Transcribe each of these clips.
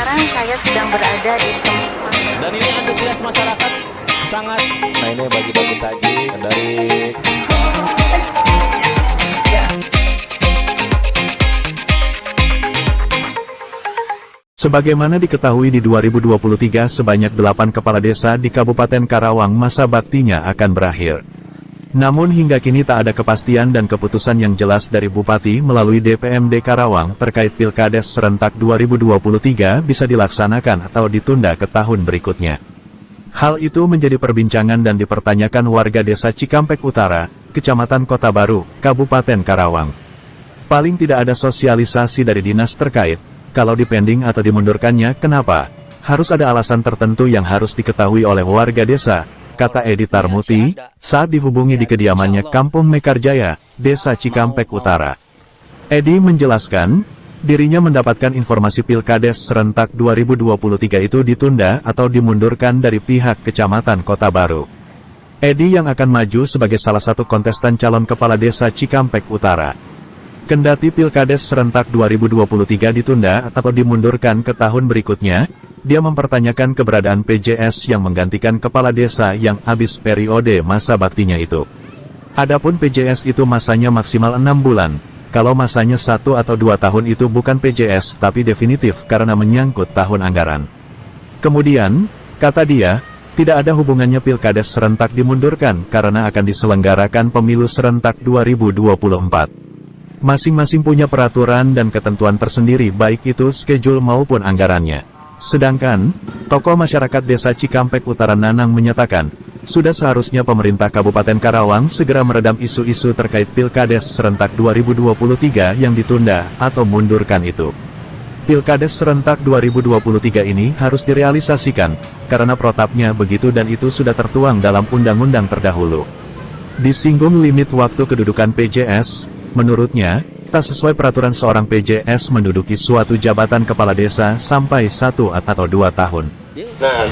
sekarang saya sedang berada di tempat. Dan ini antusias masyarakat sangat. Nah ini bagi-bagi takjil dari Sebagaimana diketahui di 2023 sebanyak 8 kepala desa di Kabupaten Karawang masa baktinya akan berakhir. Namun hingga kini tak ada kepastian dan keputusan yang jelas dari Bupati melalui DPMD Karawang terkait Pilkades serentak 2023 bisa dilaksanakan atau ditunda ke tahun berikutnya. Hal itu menjadi perbincangan dan dipertanyakan warga desa Cikampek Utara, Kecamatan Kota Baru, Kabupaten Karawang. Paling tidak ada sosialisasi dari dinas terkait. Kalau dipending atau dimundurkannya, kenapa? Harus ada alasan tertentu yang harus diketahui oleh warga desa, kata Edi Tarmuti, saat dihubungi di kediamannya Kampung Mekarjaya, Desa Cikampek Utara. Edi menjelaskan, dirinya mendapatkan informasi Pilkades serentak 2023 itu ditunda atau dimundurkan dari pihak Kecamatan Kota Baru. Edi yang akan maju sebagai salah satu kontestan calon kepala desa Cikampek Utara. Kendati Pilkades serentak 2023 ditunda atau dimundurkan ke tahun berikutnya, dia mempertanyakan keberadaan PJS yang menggantikan kepala desa yang habis periode masa baktinya itu. Adapun PJS itu masanya maksimal 6 bulan, kalau masanya 1 atau 2 tahun itu bukan PJS tapi definitif karena menyangkut tahun anggaran. Kemudian, kata dia, tidak ada hubungannya Pilkades serentak dimundurkan karena akan diselenggarakan pemilu serentak 2024. Masing-masing punya peraturan dan ketentuan tersendiri baik itu schedule maupun anggarannya. Sedangkan, tokoh masyarakat desa Cikampek Utara Nanang menyatakan, sudah seharusnya pemerintah Kabupaten Karawang segera meredam isu-isu terkait Pilkades serentak 2023 yang ditunda atau mundurkan itu. Pilkades serentak 2023 ini harus direalisasikan, karena protapnya begitu dan itu sudah tertuang dalam undang-undang terdahulu. Disinggung limit waktu kedudukan PJS, menurutnya, tak sesuai peraturan seorang PJS menduduki suatu jabatan kepala desa sampai 1 atau 2 tahun. Nah,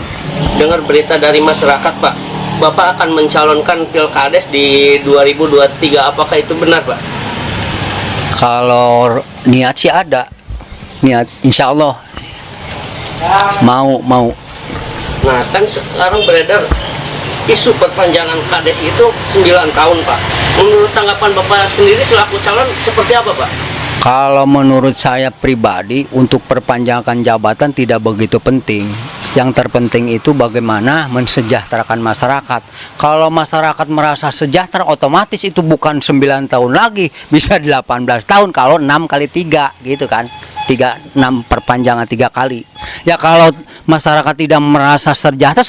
dengar berita dari masyarakat Pak, Bapak akan mencalonkan Pilkades di 2023, apakah itu benar Pak? Kalau niat sih ada, niat insya Allah mau. Nah, kan sekarang beredar isu perpanjangan Kades itu 9 tahun Pak. Menurut tanggapan Bapak sendiri selaku calon seperti apa Pak? Kalau menurut saya pribadi untuk perpanjangan jabatan tidak begitu penting. Yang terpenting itu bagaimana mensejahterakan masyarakat. Kalau masyarakat merasa sejahtera otomatis itu bukan 9 tahun lagi, bisa 18 tahun kalau 6 kali 3 gitu kan. 6 perpanjangan 3 kali. Ya kalau masyarakat tidak merasa sejahtera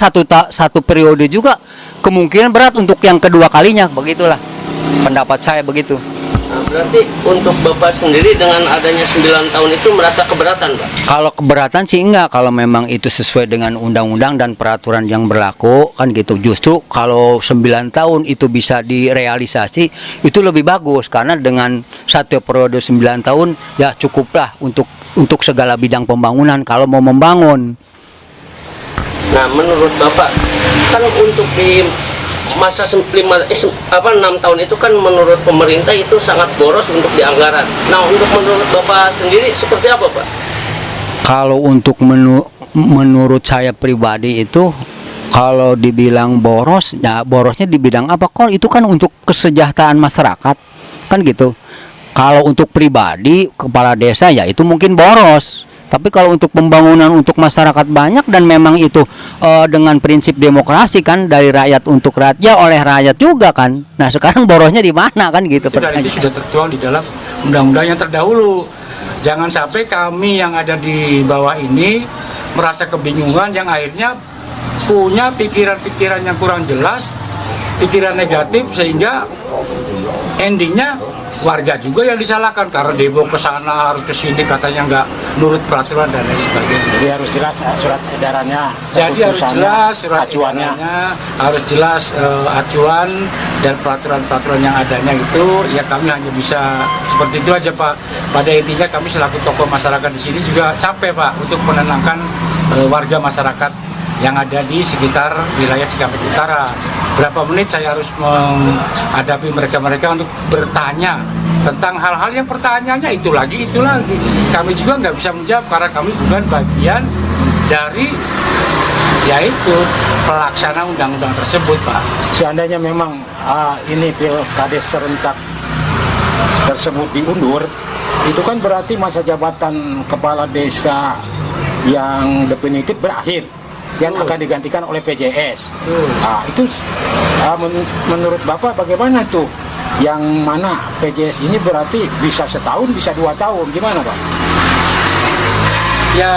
satu periode juga kemungkinan berat untuk yang kedua kalinya, begitulah pendapat saya begitu. Nah, berarti untuk Bapak sendiri dengan adanya 9 tahun itu merasa keberatan Pak? Kalau keberatan sih enggak, kalau memang itu sesuai dengan undang-undang dan peraturan yang berlaku kan gitu. Justru kalau 9 tahun itu bisa direalisasi itu lebih bagus, karena dengan satu periode 9 tahun ya cukuplah untuk segala bidang pembangunan kalau mau membangun. Nah, menurut Bapak kan untuk di masa 6 tahun itu kan menurut pemerintah itu sangat boros untuk di anggaran. Nah, untuk menurut Bapak sendiri seperti apa Pak? Kalau untuk menurut saya pribadi itu kalau dibilang boros, ya borosnya di bidang apa? Kok itu kan untuk kesejahteraan masyarakat kan gitu. Kalau untuk pribadi kepala desa ya itu mungkin boros. Tapi kalau untuk pembangunan untuk masyarakat banyak dan memang itu dengan prinsip demokrasi kan, dari rakyat untuk rakyat ya oleh rakyat juga kan. Nah sekarang borosnya di mana kan gitu. Dan itu sudah tertuang di dalam undang-undang yang terdahulu. Jangan sampai kami yang ada di bawah ini merasa kebingungan yang akhirnya punya pikiran-pikiran yang kurang jelas, pikiran negatif, sehingga endingnya warga juga yang disalahkan karena demo ke sana harus ke sini katanya nggak nurut peraturan dan lain sebagainya. Jadi harus jelas surat edarannya. Jadi harus jelas surat acuannya, harus jelas acuan dan peraturan-peraturan yang adanya itu. Ya kami hanya bisa seperti itu aja Pak. Pada intinya kami selaku tokoh masyarakat di sini juga capek Pak untuk menenangkan warga masyarakat yang ada di sekitar wilayah Cikampek Utara. Berapa menit saya harus menghadapi mereka-mereka untuk bertanya tentang hal-hal yang pertanyaannya itu lagi. Kami juga nggak bisa menjawab karena kami bukan bagian dari yaitu pelaksana undang-undang tersebut, Pak. Seandainya memang ini pilkades serentak tersebut diundur, itu kan berarti masa jabatan kepala desa yang definitif berakhir yang akan digantikan oleh PJS. Itu menurut Bapak bagaimana tuh? Yang mana PJS ini berarti bisa setahun, bisa 2 tahun, gimana Pak? Ya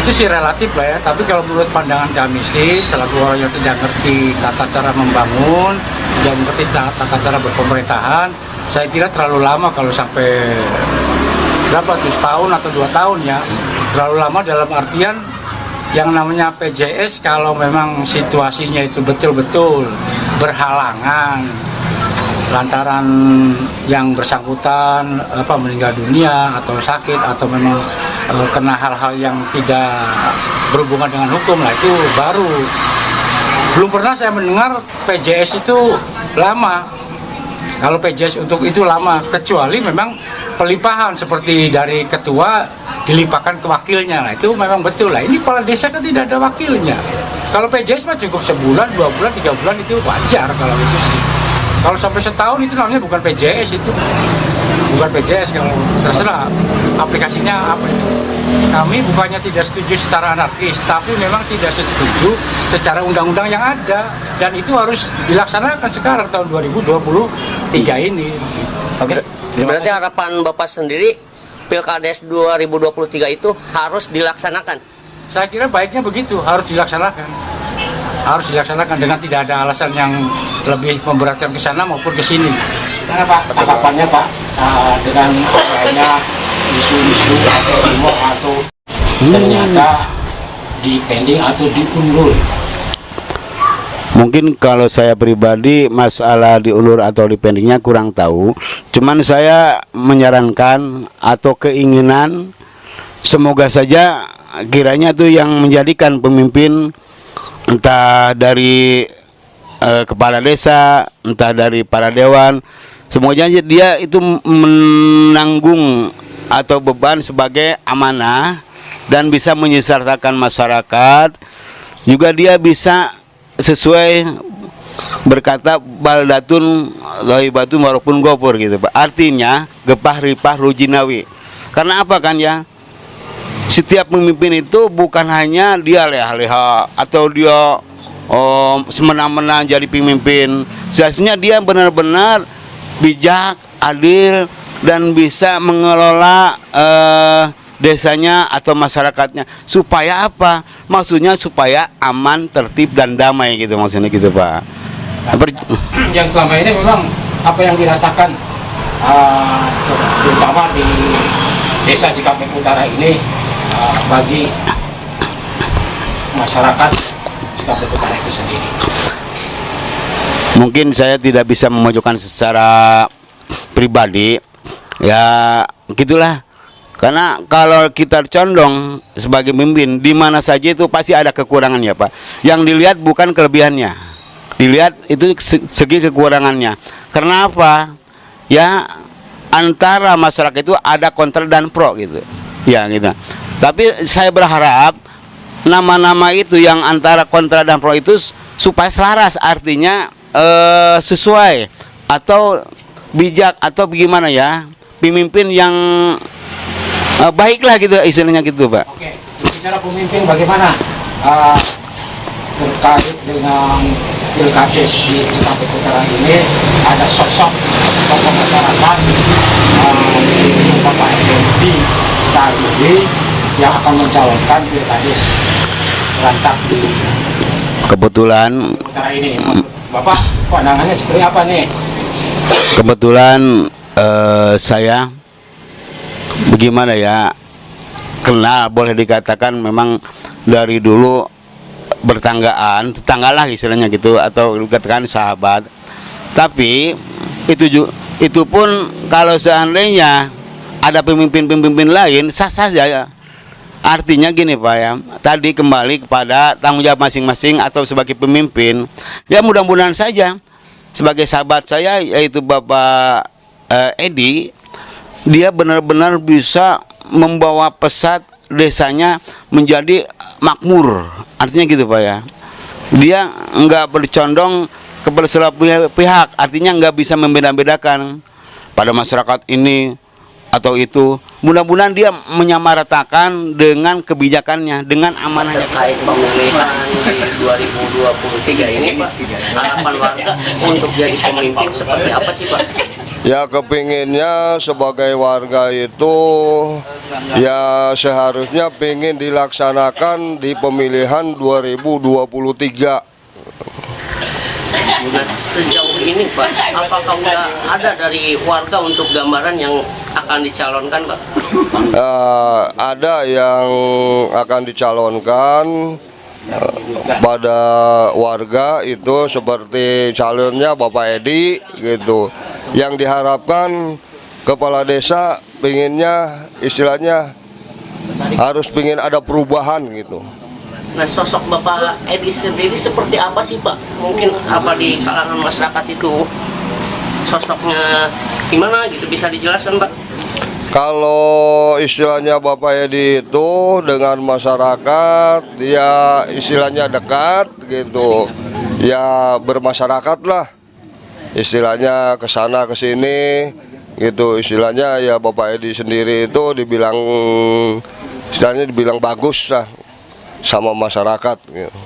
itu sih relatif lah ya, tapi kalau menurut pandangan kami sih selaku orang yang tidak ngerti tata cara membangun dan ngerti tata cara berpemerintahan, saya kira terlalu lama kalau sampai berapa tuh, setahun atau 2 tahun ya. Terlalu lama dalam artian yang namanya PJS kalau memang situasinya itu betul-betul berhalangan lantaran yang bersangkutan meninggal dunia atau sakit atau memang kena hal-hal yang tidak berhubungan dengan hukum, lah itu baru. Belum pernah saya mendengar PJS itu lama. Kalau PJS untuk itu lama, kecuali memang pelimpahan seperti dari ketua dilimpahkan ke wakilnya, lah itu memang betul lah. Ini kepala desa kan tidak ada wakilnya. Kalau PJS mah cukup sebulan, 2 bulan, 3 bulan itu wajar kalau itu. Kalau sampai setahun itu namanya bukan PJS, itu bukan PJS. Kalau terserah aplikasinya apa itu. Kami bukannya tidak setuju secara anarkis, tapi memang tidak setuju secara undang-undang yang ada, dan itu harus dilaksanakan sekarang tahun 2023 ini. Oke. Berarti harapan Bapak sendiri Pilkades 2023 itu harus dilaksanakan. Saya kira baiknya begitu, harus dilaksanakan. Harus dilaksanakan dengan tidak ada alasan yang lebih memberatkan ke sana maupun ke sini. Karena Pak, tanggapannya Pak dengan adanya isu-isu atau demo atau ternyata dipending atau diundur. Mungkin kalau saya pribadi masalah diundur atau dipendingnya kurang tahu. Cuman saya menyarankan atau keinginan semoga saja kiranya tuh yang menjadikan pemimpin, entah dari kepala desa, entah dari para dewan, semuanya dia itu menanggung atau beban sebagai amanah dan bisa menyejahterakan masyarakat. Juga dia bisa sesuai berkata baldatun lohibatun walaupun gopur gitu Pak. Artinya gepah ripah rujinawi. Karena apa kan ya? Setiap pemimpin itu bukan hanya dia leha-leha atau dia semena-mena jadi pemimpin. Seharusnya dia benar-benar bijak, adil, dan bisa mengelola desanya atau masyarakatnya. Supaya apa? Maksudnya supaya aman, tertib, dan damai gitu maksudnya gitu Pak. Yang selama ini memang apa yang dirasakan terutama di desa Cikampek Utara ini bagi masyarakat Cikampek Utara itu sendiri. Mungkin saya tidak bisa memojokkan secara pribadi, ya gitulah. Karena kalau kita condong sebagai pemimpin, di mana saja itu pasti ada kekurangannya Pak. Yang dilihat bukan kelebihannya, dilihat itu segi kekurangannya. Karena apa? Ya antara masyarakat itu ada kontra dan pro gitu. Ya gitu. Tapi saya berharap nama-nama itu yang antara kontra dan pro itu supaya selaras, artinya sesuai atau bijak atau bagaimana ya, pemimpin yang baiklah gitu istilahnya gitu Pak. Oke, bicara pemimpin bagaimana terkait dengan Pilkades di Cikampek Utara ini, ada sosok tokoh masyarakat Bapak Effendi Darwidi yang akan mencalonkan Pilkades serentak di Kebetulan Utara ini. Bapak pandangannya seperti apa nih? Kebetulan saya bagaimana ya, kenal, boleh dikatakan memang dari dulu bertanggaan, tetanggalah istilahnya gitu, atau dikatakan sahabat. Tapi itu pun kalau seandainya ada pemimpin-pemimpin lain sah saja ya. Artinya gini Pak ya, tadi kembali kepada tanggung jawab masing-masing atau sebagai pemimpin. Ya mudah-mudahan saja sebagai sahabat saya yaitu Bapak Edi, dia benar-benar bisa membawa pesan desanya menjadi makmur. Artinya gitu Pak ya. Dia nggak bercondong kepada salah pihak, artinya nggak bisa membeda-bedakan pada masyarakat ini atau itu. Mudah-mudahan dia menyamaratakan dengan kebijakannya, dengan amanahnya. Terkait pemilihan di 2023 ini Pak, harapan warga untuk jadi pemimpin seperti apa sih Pak? Ya kepinginnya sebagai warga itu ya seharusnya pengen dilaksanakan di pemilihan 2023. Nah, sejauh ini Pak, apakah sudah ada dari warga untuk gambaran yang akan dicalonkan Pak? Ada yang akan dicalonkan pada warga itu seperti calonnya Bapak Edi gitu. Yang diharapkan kepala desa pengennya istilahnya harus pengen ada perubahan gitu. Nah, sosok Bapak Edi sendiri seperti apa sih Pak? Mungkin apa di kalangan masyarakat itu sosoknya gimana gitu, bisa dijelaskan Pak? Kalau istilahnya Bapak Edi itu dengan masyarakat dia istilahnya dekat gitu. Ya bermasyarakat lah. Istilahnya ke sana ke sini gitu. Istilahnya ya Bapak Edi sendiri itu dibilang istilahnya dibilang bagus lah sama masyarakat gitu.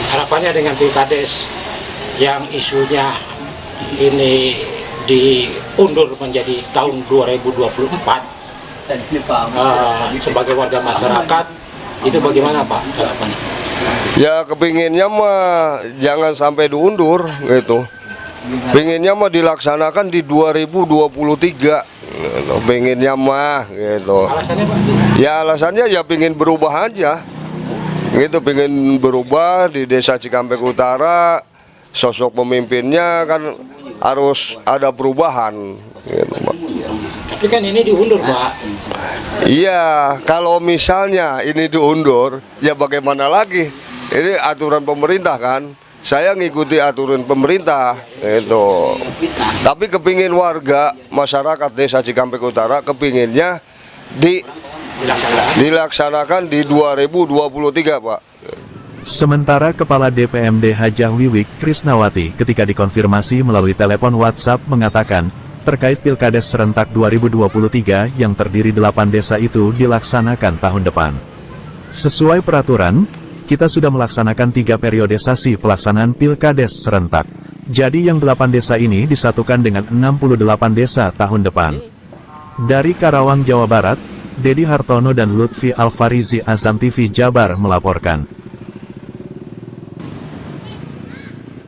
Harapannya dengan Pilkades yang isunya ini diundur menjadi tahun 2024 sebagai warga masyarakat itu bagaimana Pak harapannya? Ya kepinginnya mah jangan sampai diundur gitu. Pengennya mah dilaksanakan di 2023. Pengennya mah gitu. Alasannya Pak? Ya alasannya ya pengen berubah aja. Gitu pengen berubah di Desa Cikampek Utara. Sosok pemimpinnya kan harus ada perubahan gitu, Pak. Tapi kan ini diundur Pak. Iya, kalau misalnya ini diundur, ya bagaimana lagi? Ini aturan pemerintah kan. Saya ngikuti aturan pemerintah itu. Tapi kepingin warga masyarakat Desa Cikampek Utara kepinginnya dilaksanakan di 2023 Pak. Sementara Kepala DPMD Hajah Wiwik Krisnawati ketika dikonfirmasi melalui telepon WhatsApp mengatakan, terkait Pilkades serentak 2023 yang terdiri 8 desa itu dilaksanakan tahun depan. Sesuai peraturan, kita sudah melaksanakan 3 periodisasi pelaksanaan Pilkades serentak. Jadi yang 8 desa ini disatukan dengan 68 desa tahun depan. Dari Karawang, Jawa Barat, Dedi Hartono dan Lutfi Alfarizi, Azam TV Jabar melaporkan.